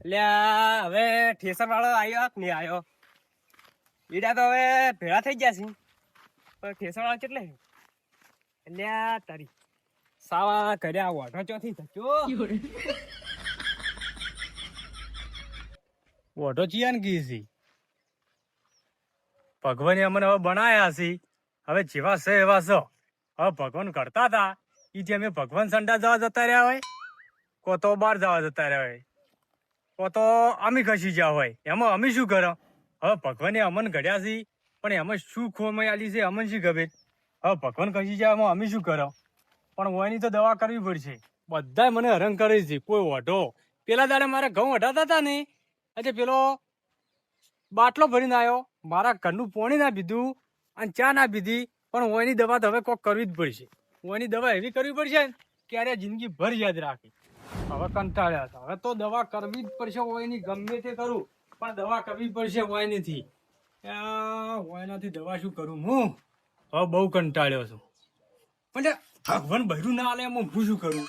એટલે હવે ઠેસર વાળો આવ્યો કે નહીં આવ્યો? ઈડા તો હવે ભેળા થઈ ગયા છે, પણ ઠેસર વાળો કેટલે છે? એટલે તારી સાવા કર્યા ઓઢો ચોથી થયો ઓઢો ચિયાન કી છે ભગવાને અમને હવે બનાયા છે. હવે જેવા છે એવા છો. હવે ભગવાન કરતા હતા એ જે અમે ભગવાન સંડા જવા જતા રહ્યા હોય, કો તો બહાર જવા જતા રહ્યા હોય, કો તો અમે ખસી ગયા હોય, એમાં અમે શું કરો? હવે ભગવાને અમન ઘડ્યા છે, પણ એમાં શું ખોમાં આલી છે અમને શું ખબર? હવે ભગવાન ખસી જાય એમાં અમે શું કરો? પણ ઓયની તો દવા કરવી પડશે. બધા મને હરણ કરે છે. કોઈ ઓઢો પેલા દાડે મારે ઘઉં વઢાતા હતા ને, આજે પેલો બાટલો ભરીને આવ્યો, મારા ઘરનું પોણી ના પીધું અને ચા ના પીધી, પણ ઓયની દવા તો હવે કોક કરવી જ પડશે. ઓયની દવા એવી કરવી પડશે ને કે અરે જિંદગી ભર યાદ રાખી. હવે કંટાળ્યા હતા, હવે તો દવા કરવી જ પડશે. ઓયની ગમે તે કરું પણ દવા કરવી પડશે ઓયનીથી. ઓયનાથી દવા શું કરું હું? હવે બહુ કંટાળ્યો છું. પણ ભગવાન બહેરું ના આલે એમાં હું શું કરું?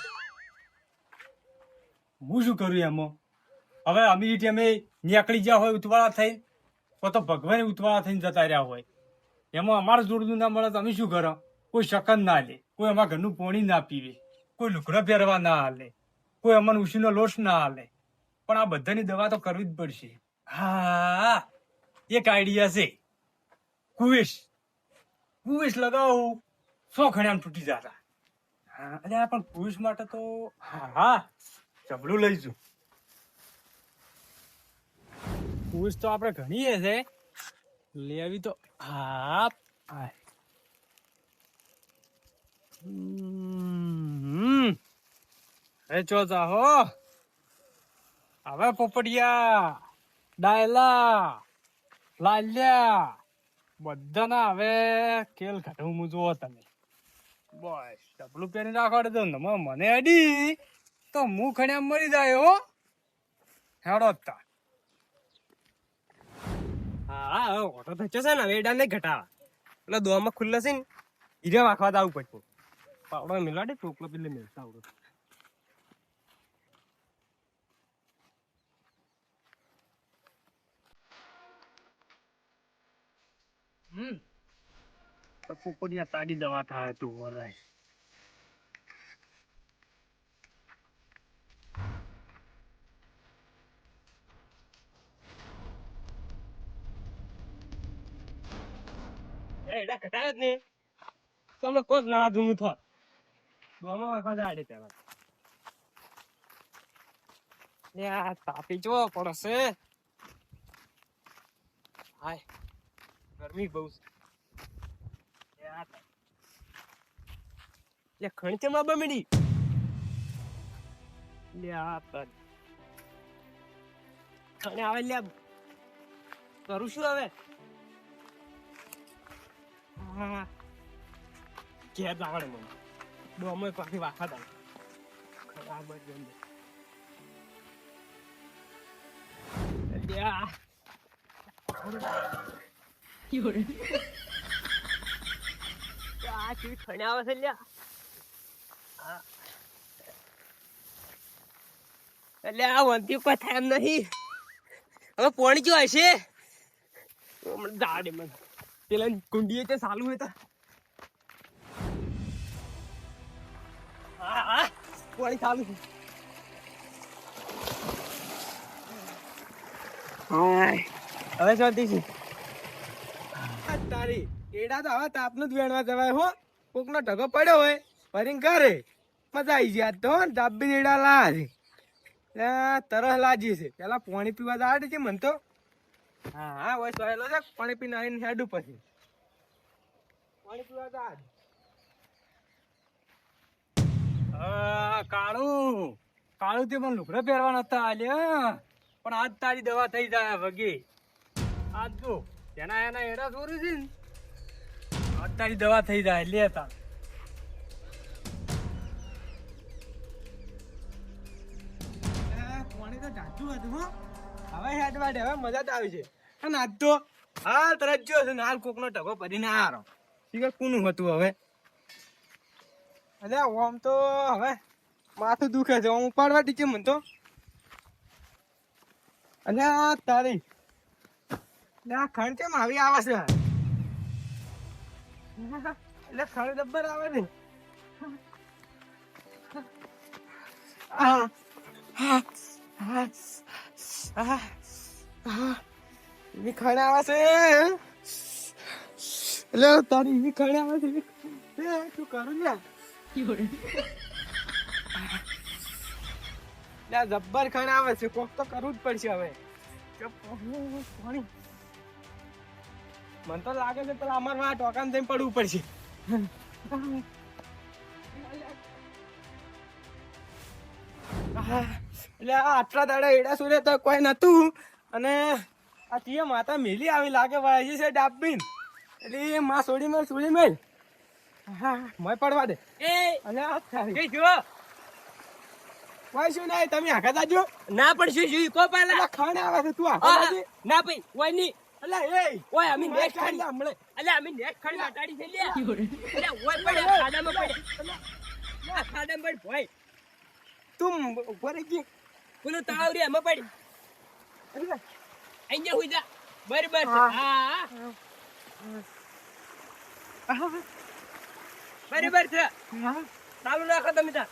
હું શું કરું એમાં? હવે અમે નીકળી ગયા હોય ઉતવાળા થઈ, તો ભગવાન ઉતવાળા થઈને જતા રહ્યા હોય, એમાં અમારે જોડતું ના મળે તો અમે શું કરો? કોઈ શકન ના લે, કોઈ અમારા ઘરનું પાણી ના પીવે, કોઈ લુગડા પહેરવા ના હાલે, કોઈ અમને ઉશીનો લોટ ના હાલે. પણ આ બધાની દવા તો કરવી જ પડશે. હા, એક આઈડિયા છે. કુવેશ લગાવું 100 ખણ્યામ તૂટી જતા. અરે પણ કુવેશ માટે તો હા ચબડું લઈશું. કુવેશ તો આપણે ઘણી છે લેવી તો. હા હે ચો જાહો હવે પોપડિયા ડાયલા લાલ્યા બધાના હવે કેલ ઘટવું હું જુઓ તમે. બસ ડબલું પહેરી રાખવા દો ને મને અડી તો હું ખણ્યા મરી જાય હો. હેડો તા. હા ઓટો થયો છે ને વેડા નહીં ઘટાવા એટલે દોમાં ખુલ્લા છે ને હીરે વાખવા જવું પડશે. પાવડો મિલાડે ટોકલો પેલે મેળતા આવડે. પોપડિયા તાડી દવા થાય તું વરાય. એડા ઘટાય જ ને તમે કોસ ના ધૂમ થો દોમાં વાખવા જાય તેવા. યા તાપી જો પડશે. હાય ગરમી બહુ છે. લે ખણચે માં બમડી લે આ તન ખણે આવે લે કરું શું હવે? હા ઘેર આવડે મને ડોમો પાછી વાખા દઉં ખરાબ જ ગમે. આ ચીજ ખણે આવે છે લ્યા. એટલે આ વંતી કોઈ થાય એમ નહીં. હવે પોણી જો હશે દાડે મને પેલા કુંડીએ તે ચાલુ હોય તો હા પોણી ચાલુ છે. હવે શાંતિ છે તારી. એડા તો હવે તાપનું જ વેણવા જવાય હો. કોક નો ઢગો પડ્યો હોય ફરીને કરે મજા આવી જાય. તો દાબી એડા લાજ તરસ લાજી છે. પેલા પાણી પીવા જાય છે મન તો. હા હોય સહેલો છે પાણી પીને આવીને હેડું પછી પાણી પીવા જાય. કાળું કાળું તે મને લુગડા પહેરવા નતા આલ્યા, પણ આજ તારી દવા થઈ જાય વગી. આજ જો એના એડા ચોરી છે ને આજ તારી દવા થઈ જાય લેતા. પાણી તો ઢાંચું હતું હો. હવે હેડ વાડે હવે મજા જ આવી છે. અને આજ તો હાલ તરત જો છે ને હાલ કોકનો ઢગો ભરીને આરો શીખર કોનું હતું હવે. અરે ઓમ તો હવે માથું દુખે છે. ઓમ ઉપાડવા દીધે મને તો. અને આ તારી આ ખણ કેમ આવી આવે છે એટલે ખણ જબ્બર આવે ને એવી ખણ આવે છે એટલે તારી એવી ખણ આવે છે શું કરું લે જબ્બર ખણ આવે છે કોક તો કરવું જ પડશે હવે મને તો લાગે છે પેલા અમારે ટોકાન થઈને પડવું પડશે એટલે આટલા દાડા એડા સુરે તો કોઈ નતું અને આ તીએ માતા મેલી આવી લાગે વાજી છે ડાબીન એટલે માં છોડી મેલ હા મય પડવા દે અને આ થારી જો કોઈ શું નહીં તમે આખા જાજો ના પડશું જોઈ કો પાલા ખાને આવે છે તું આખા ના ભાઈ ઓય ની અલા એ ઓય અમે નેટ ખાડી હમણે અલ્યા અમે નેટ ખાડી માટાડી છે લે અલ્યા ઓય પડે ખાડામાં પડે આ ખાડામાં પડ ભાઈ તું ઉપર ગઈ પેલું તાવ રે એમાં પડી અહીંયા હુઈ જા બરાબર હા બરાબર છે ચાલુ રાખો તમે તા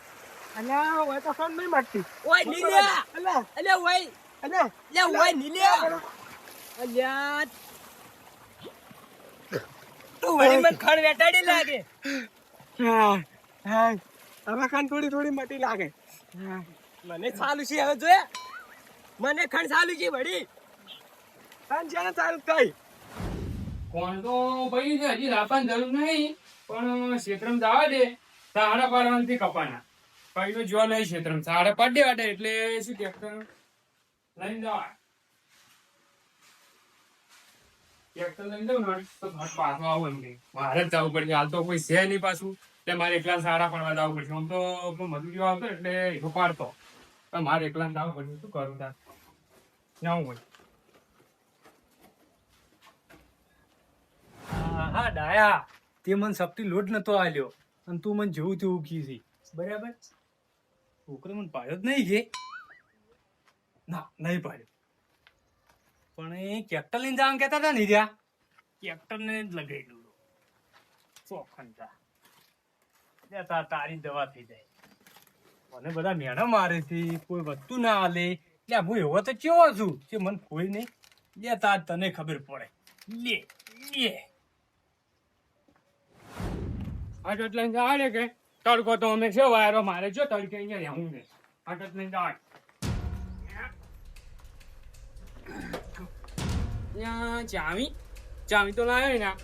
અલ્યા ઓય તો ફોન નહીં મારતી ઓય નીલ્યા અલ્યા અલ્યા ઓય અલ્યા અલ્યા ઓય નીલ્યા અલ્યા તું વળી મને ખણ વેટાડી લાગે હા હા હવે ખાન થોડી મટી લાગે મને ચાલુ છે હવે જોયા મને ખણ ચાલુ છે વળી ખાન છે ને ચાલુ કઈ કોણ તો ભાઈ છે હજી રાપાની જરૂર નહીં પણ ક્ષેત્રમાં જવા દે સાડા પાડવાથી કપાના ભાઈ તો જોવા નહીં ક્ષેત્રમાં સાડા પાડી દેવા એટલે શું ટ્રેક્ટર લઈને જવા ટ્રેક્ટર લઈને જવું ને તો પાછું આવું એમ કે મારે જ જવું પડશે હાલ તો કોઈ છે નહીં પાછું એટલે મારે એકલા સાડા પાડવા જવું પડશે આમ તો મજૂરી આવતો એટલે એકો પાડતો પણ મારે એકલા જવું પડશે શું કરું તાર જવું પડે હા ડાયા તે મને સપટી લોટ નતો આલ્યો અને તું મને જેવું તેવું કીધી બરાબર છોકરો મને પાડ્યો જ નહીં કે ના નહીં પાડ્યો પણ એ ટ્રેક્ટર લઈને જવાનું કહેતા હતા ને રહ્યા ટ્રેક્ટરને જ લગાવી દઉં ચોખંડા તારી દવા થઈ જાય મને બધા મેણા મારે છે કોઈ વસ્તુ ના હાલે એટલે હું એવો તો કેવો છું કે મને કોઈ નહીં લે તાર તને ખબર પડે લે લે આટટ લઈને જાડે કે તડકો તો અમે છે વાયરો મારે જો તડકે અહીંયા રહેવું ને આટટ લઈને જાડ ચાવી તો લાવ્યો ને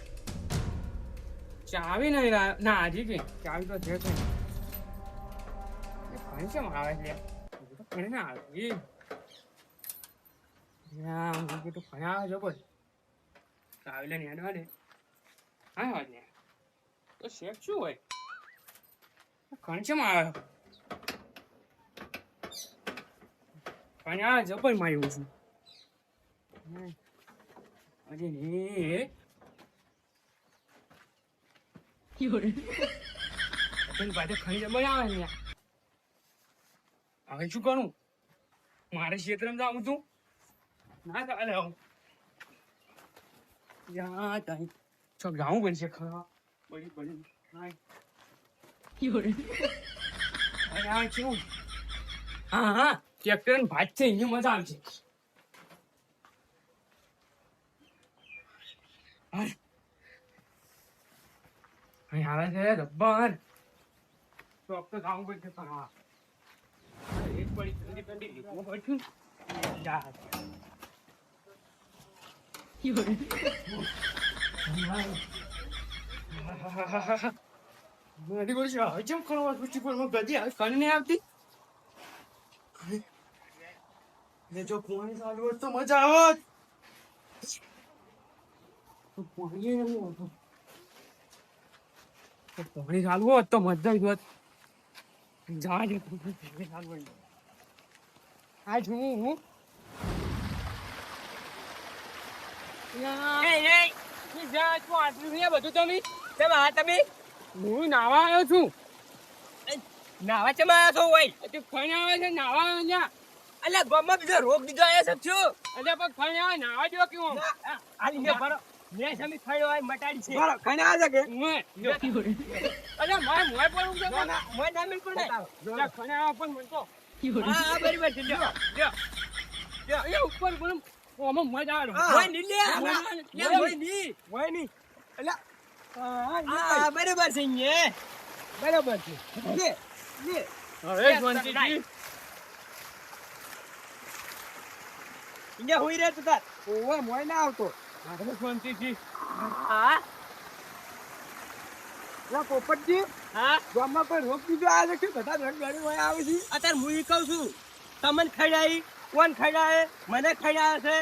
ચાવી નહીં લાવ્યો ના હજી કે ચાવી તો છે ઘણી કેમ આવે છે ઘણી ના આવે હું તો ઘણા આવે છે કોઈ ચાવી લઈને હેડવા દે હા વાત ને તો શેક શું હોય ઘણી આવે ઘણી આવે જબર માં એવું છું અરે ને ભાઈ ખરી જબર આવે ને હવે શું કરું મારે ક્ષેત્રમાં જાઉં છું ના ચાલે આવું યા તાઈ છોક જાઉં પડશે ખરા બડી બડી હાય અરે આ શું હા ટ્રેક્ટર ભાત છે અહીંયા મજા આવશે અહીં આવે છે રબ્બર ચોક તો જાઉં પડશે ખરા એક પડી ઠંડી લીધું પડશું જા મારી ગોળી છે હવે જેમ કરવા પૂછી પણ ગદી આવે કાને નહીં આવતી ને જો પાણી ચાલુ હોત તો મજા આવત પાણી ચાલુ હોત તો મજા આવી હોત જા જ આજ હું હું નાવા આવ્યો છું નાવા ચમાં આવ્યો છો ઓય ફણ આવે છે નાવા આવ્યો અલ્યા ગામમાં બીજો રોગ બીજો આયા છે શું? એટલે પણ ખાઈ આવે નાવા જેવો કેવો આલી લે ભરો. મેં સમી ખાડ્યો હોય મટાડી છે. બરો ખાઈને આ છે કે અરે મારે મોય પણ ઊંઘે ના, ના, મોય ના મિલ પડે. ખાઈ આવે પણ મને તો હા, બરાબર છે, લ્યો. લ્યો. એ ઉપર બોલું ઓમાં મજા આવે મોય ની લે. લે, મોય ની. હોય નહીં એટલે હા, બરાબર છે ન્યે. બરાબર છે લે લે હવે શાંતિથી ઇન્ડિયા હોઈ રહે તું તાર ઓવે મોય ના આવતો હવે શાંતિથી હા, લા પોપટજી હા. ગામમાં કોઈ રોગ બીજો આવે છે બધા રંગગાડી હોય આવે છે અત્યારે હું ઈ કહું છું તમને ખડાઈ કોણ ખડાય મને ખડાય છે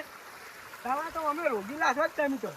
તારા તો અમે રોગી લાશો જ તમે તો